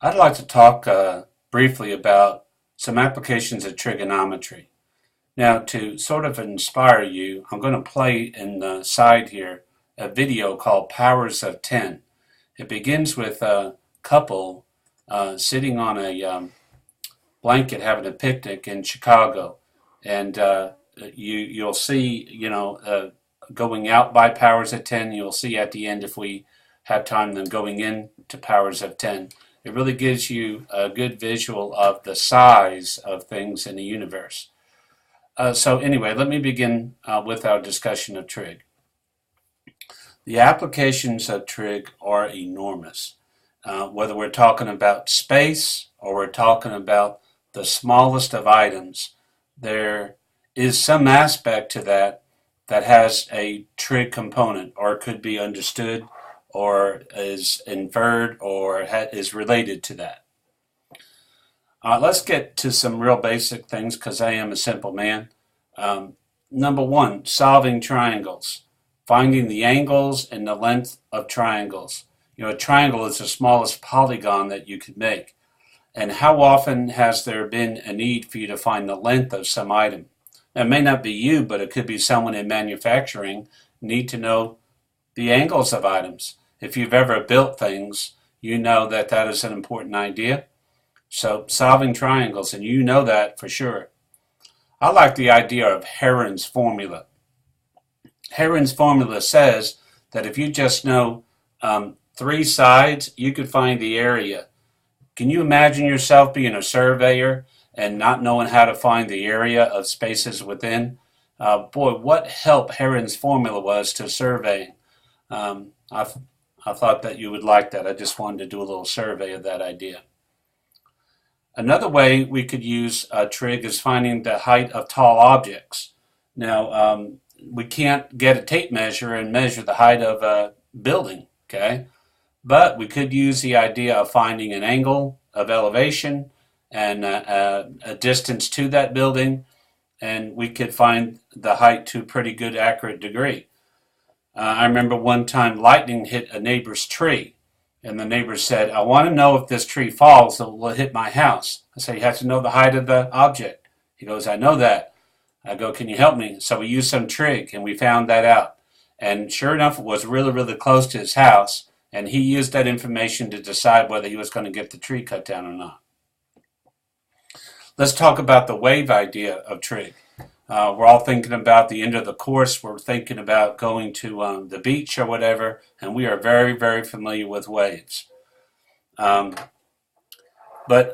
I'd like to talk briefly about some applications of trigonometry. Now, to sort of inspire you, I'm going to play in the side here a video called Powers of 10. It begins with a couple sitting on a blanket having a picnic in Chicago. And you'll see, going out by powers of 10. You'll see at the end, if we have time, then going in to powers of 10. It really gives you a good visual of the size of things in the universe. So anyway, let me begin with our discussion of trig. The applications of trig are enormous. Whether we're talking about space or we're talking about the smallest of items, there is some aspect to that that has a trig component, or could be understood, or is inferred, or is related to that. Let's get to some real basic things because I am a simple man. Number one, solving triangles. Finding the angles and the length of triangles. A triangle is the smallest polygon that you could make. And how often has there been a need for you to find the length of some item? Now, it may not be you, but it could be someone in manufacturing need to know the angles of items. If you've ever built things, you know that that is an important idea. So solving triangles, and you know that for sure. I like the idea of Heron's formula. Heron's formula says that if you just know three sides, you could find the area. Can you imagine yourself being a surveyor and not knowing how to find the area of spaces within? Boy, what help Heron's formula was to surveying. I thought that you would like that. I just wanted to do a little survey of that idea. Another way we could use trig is finding the height of tall objects. Now, we can't get a tape measure and measure the height of a building, okay? But we could use the idea of finding an angle of elevation and a distance to that building, and we could find the height to a pretty good accurate degree. I remember one time lightning hit a neighbor's tree, and the neighbor said, I want to know if this tree falls, it will hit my house. I said, you have to know the height of the object. He goes, I know that. I go, can you help me? So we used some trig, and we found that out. And sure enough, it was really, really close to his house, and he used that information to decide whether he was going to get the tree cut down or not. Let's talk about the wave idea of trig. We're all thinking about the end of the course. We're thinking about going to the beach or whatever, and we are very, very familiar with waves. But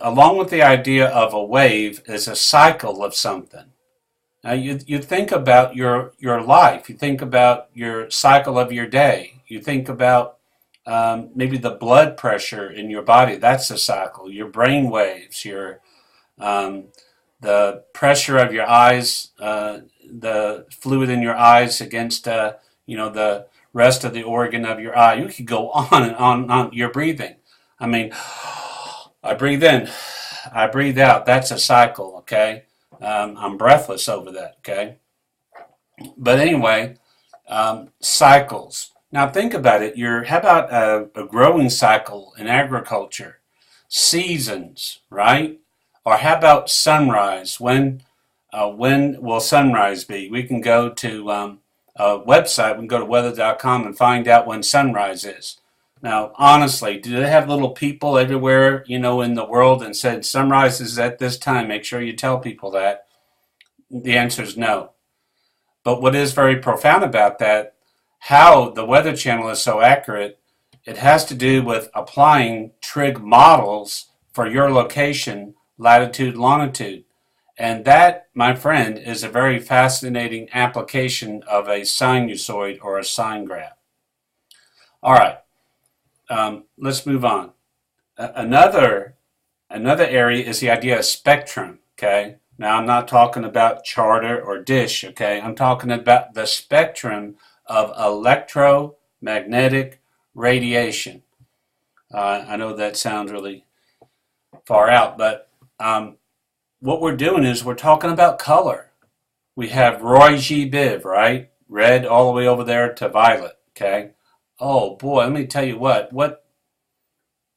along with the idea of a wave is a cycle of something. Now, you think about your life. You think about your cycle of your day. You think about maybe the blood pressure in your body. That's a cycle. Your brain waves, the pressure of your eyes, the fluid in your eyes against the rest of the organ of your eye. You could go on and on your breathing. I mean, I breathe in, I breathe out. That's a cycle, okay? I'm breathless over that, okay? But anyway, cycles. Now think about it. How about a growing cycle in agriculture? Seasons, right? Or how about sunrise? When will sunrise be? We can go to a website. We can go to weather.com and find out when sunrise is. Now, honestly, do they have little people everywhere, in the world and said sunrise is at this time? Make sure you tell people that. The answer is no. But what is very profound about that, how the Weather Channel is so accurate, it has to do with applying trig models for your location, latitude, longitude. And that, my friend, is a very fascinating application of a sinusoid or a sine graph. All right. Let's move on. Another area is the idea of spectrum, okay? Now, I'm not talking about Charter or Dish, okay? I'm talking about the spectrum of electromagnetic radiation. I know that sounds really far out, but what we're doing is we're talking about color. We have Roy G. Biv, right? Red all the way over there to violet, okay? Oh boy, let me tell you what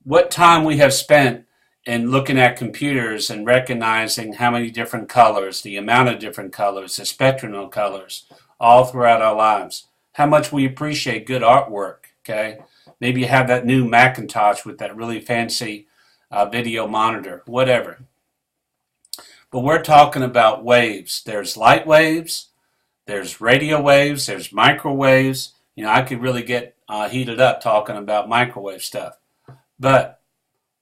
what time we have spent in looking at computers and recognizing how many different colors, the amount of different colors, the spectrum of colors, all throughout our lives. How much we appreciate good artwork, okay? Maybe you have that new Macintosh with that really fancy video monitor, whatever. But we're talking about waves. There's light waves, there's radio waves, there's microwaves. You know, I could really get heated up talking about microwave stuff. But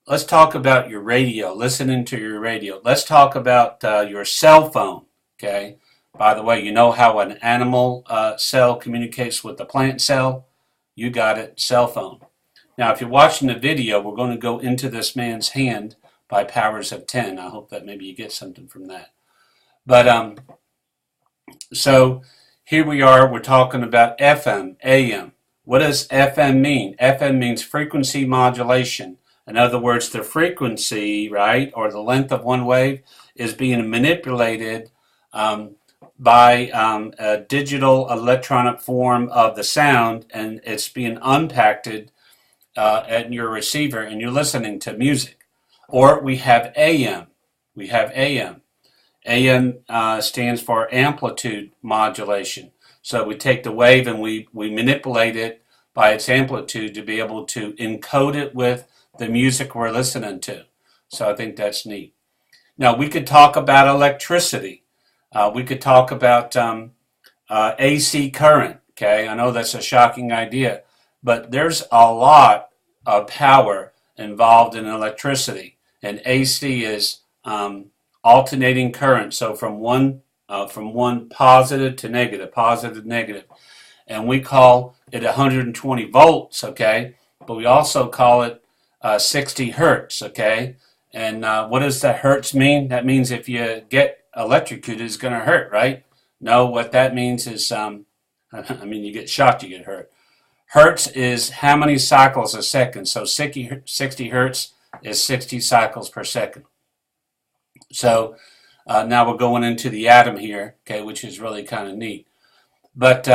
let's talk about your radio, listening to your radio. Let's talk about your cell phone, okay? By the way, you know how an animal cell communicates with the plant cell? You got it, cell phone. Now, if you're watching the video, we're going to go into this man's hand by powers of 10. I hope that maybe you get something from that. But so here we are, we're talking about FM, AM. What does FM mean? FM means frequency modulation. In other words, the frequency, right, or the length of one wave is being manipulated by a digital electronic form of the sound, and it's being unpacked at your receiver, and you're listening to music. Or we have AM. We have AM. AM stands for amplitude modulation. So we take the wave and we manipulate it by its amplitude to be able to encode it with the music we're listening to. So I think that's neat. Now we could talk about electricity. We could talk about AC current. Okay, I know that's a shocking idea, but there's a lot of power involved in electricity, and AC is alternating current. So from one positive to negative, positive, negative, and we call it 120 volts. Okay, but we also call it 60 hertz. Okay, and what does the hertz mean? That means if you get electrocuted, it's going to hurt, right? No, what that means is, I mean, you get shocked, you get hurt. Hertz is how many cycles a second. So 60 hertz is 60 cycles per second. So now we're going into the atom here, okay, which is really kind of neat. But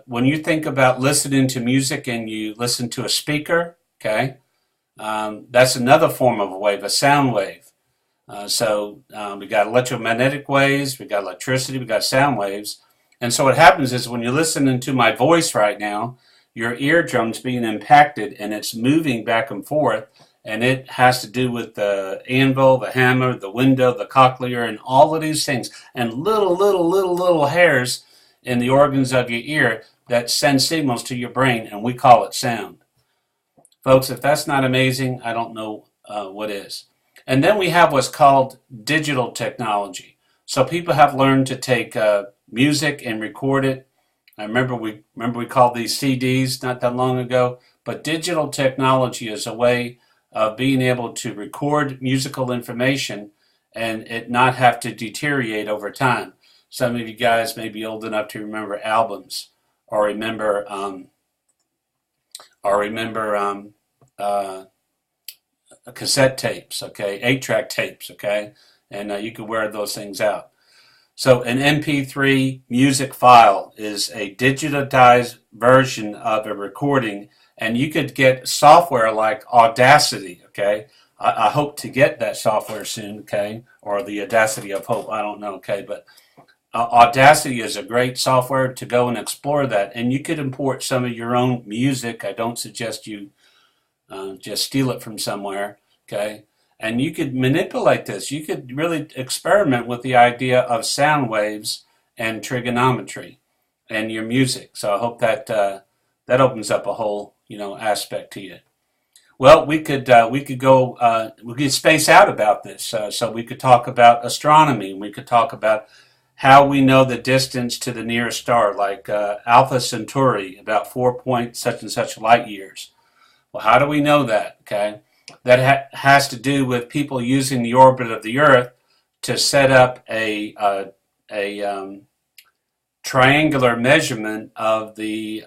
when you think about listening to music and you listen to a speaker, okay, that's another form of a wave, a sound wave. So we got electromagnetic waves, we got electricity, we got sound waves. And so what happens is when you're listening to my voice right now, your eardrum's being impacted and it's moving back and forth, and it has to do with the anvil, the hammer, the window, the cochlear, and all of these things, and little hairs in the organs of your ear that send signals to your brain, and we call it sound. Folks, if that's not amazing, I don't know what is. And then we have what's called digital technology. So people have learned to take music and record it. I remember we called these CDs not that long ago, but digital technology is a way of being able to record musical information and it not have to deteriorate over time. Some of you guys may be old enough to remember albums or remember cassette tapes, okay, 8-track tapes, okay, and you could wear those things out. So an MP3 music file is a digitized version of a recording, and you could get software like Audacity, okay. I hope to get that software soon, okay, or the Audacity of Hope, I don't know, okay, but Audacity is a great software to go and explore that, and you could import some of your own music. I don't suggest you just steal it from somewhere, okay? And you could manipulate this. You could really experiment with the idea of sound waves and trigonometry and your music. So I hope that that opens up a whole, aspect to you. Well, we could space out about this. So we could talk about astronomy. We could talk about how we know the distance to the nearest star, like Alpha Centauri, about 4 point such and such light years. Well, how do we know that? Okay, that has to do with people using the orbit of the Earth to set up a triangular measurement of the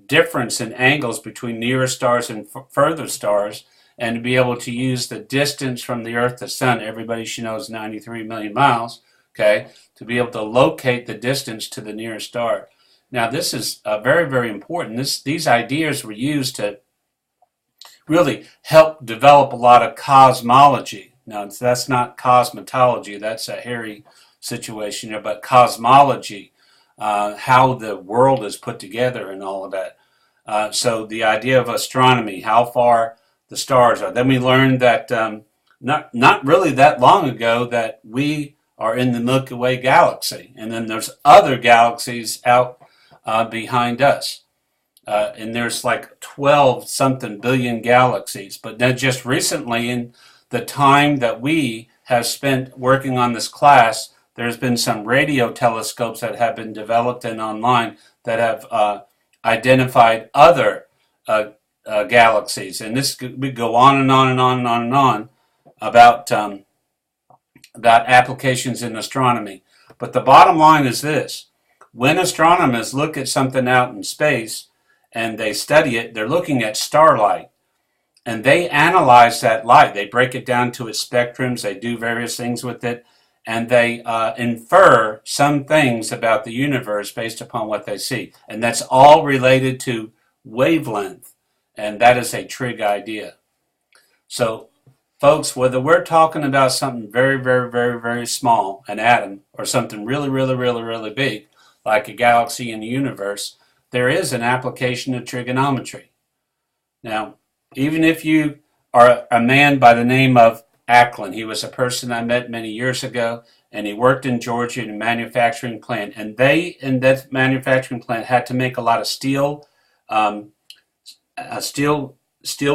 difference in angles between nearest stars and further stars, and to be able to use the distance from the Earth to Sun. Everybody should know is 93 million miles. Okay, to be able to locate the distance to the nearest star. Now, this is very, very important. These ideas were used to really helped develop a lot of cosmology. Now, that's not cosmetology, that's a hairy situation here, but cosmology, how the world is put together and all of that. So the idea of astronomy, how far the stars are. Then we learned that not really that long ago that we are in the Milky Way galaxy, and then there's other galaxies out behind us. And there's like 12 something billion galaxies. But then just recently, in the time that we have spent working on this class, there's been some radio telescopes that have been developed and online that have identified other galaxies. And this we go on and on and on and on and on about applications in astronomy. But the bottom line is this: when astronomers look at something out in space and they study it, they're looking at starlight. And they analyze that light. They break it down to its spectrums. They do various things with it. And they infer some things about the universe based upon what they see. And that's all related to wavelength. And that is a trig idea. So, folks, whether we're talking about something very, very, very, very small, an atom, or something really, really, really, really big, like a galaxy in the universe, there is an application of trigonometry. Now, even if you are a man by the name of Ackland, he was a person I met many years ago, and he worked in Georgia in a manufacturing plant. And they, in that manufacturing plant, had to make a lot of steel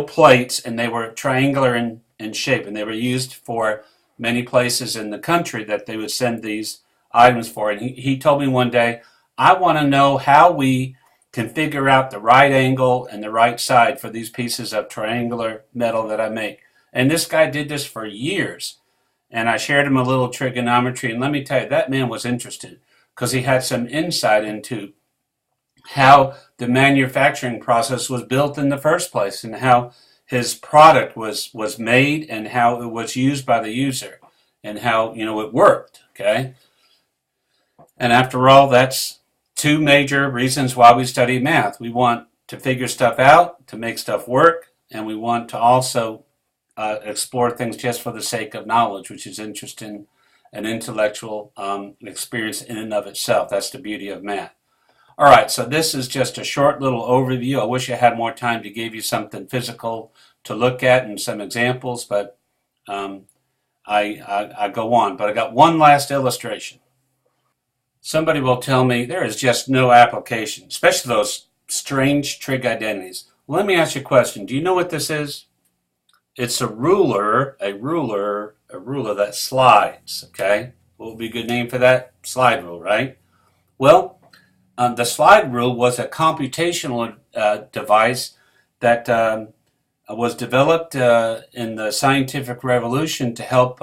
plates, and they were triangular in shape, and they were used for many places in the country that they would send these items for. And he told me one day, I want to know how we can figure out the right angle and the right side for these pieces of triangular metal that I make. And this guy did this for years. And I shared him a little trigonometry. And let me tell you, that man was interested because he had some insight into how the manufacturing process was built in the first place and how his product was made and how it was used by the user and how, it worked, okay? And after all, that's two major reasons why we study math. We want to figure stuff out, to make stuff work, and we want to also explore things just for the sake of knowledge, which is interesting and intellectual experience in and of itself. That's the beauty of math. All right, so this is just a short little overview. I wish I had more time to give you something physical to look at and some examples, but I go on. But I got one last illustration. Somebody will tell me there is just no application, especially those strange trig identities. Well, let me ask you a question. Do you know what this is? It's a ruler that slides, okay? What would be a good name for that? Slide rule, right? Well, the slide rule was a computational device that was developed in the scientific revolution to help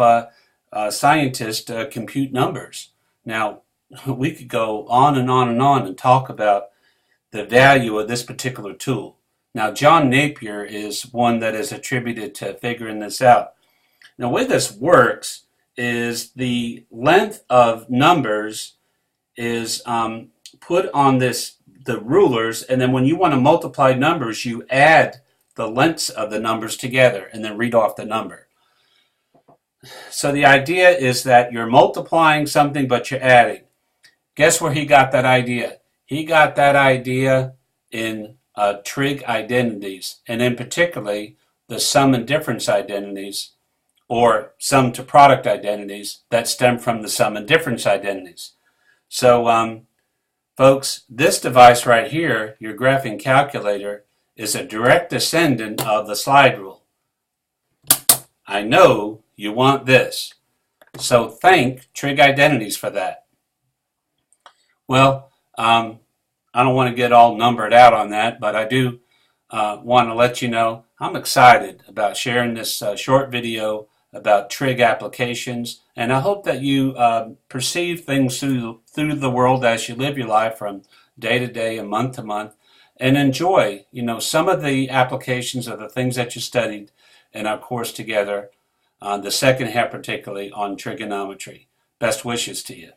scientists compute numbers. Now, we could go on and on and on and talk about the value of this particular tool. Now, John Napier is one that is attributed to figuring this out. Now, the way this works is the length of numbers is put on the rulers, and then when you want to multiply numbers, you add the lengths of the numbers together and then read off the number. So the idea is that you're multiplying something, but you're adding. Guess where he got that idea? He got that idea in trig identities, and in particularly the sum and difference identities, or sum to product identities that stem from the sum and difference identities. So, folks, this device right here, your graphing calculator, is a direct descendant of the slide rule. I know you want this, so thank trig identities for that. Well, I don't want to get all numbered out on that, but I do want to let you know I'm excited about sharing this short video about trig applications, and I hope that you perceive things through the world as you live your life from day to day and month to month, and enjoy, some of the applications of the things that you studied in our course together, the second half particularly on trigonometry. Best wishes to you.